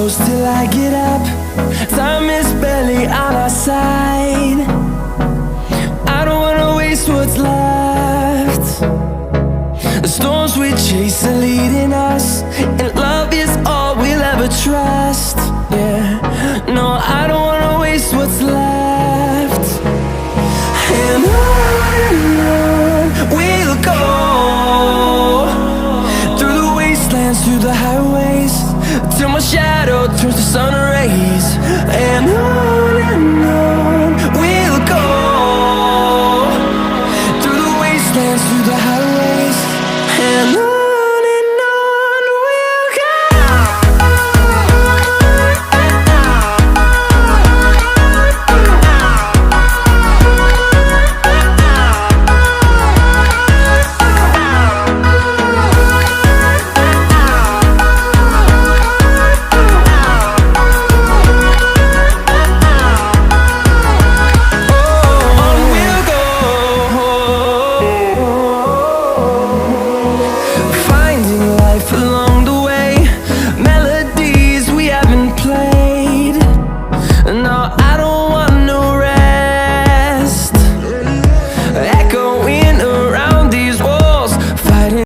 close till I get up. Time is barely on our side. I don't wanna waste what's left. The storms we chase are leading us, and love is all we'll ever trust. Yeah, no, I don't wanna waste what's left. And on we'll go, through the wastelands, through the highways, till my shadow turns to sun rays. And on we'll go, through the wastelands, through the highways, and on.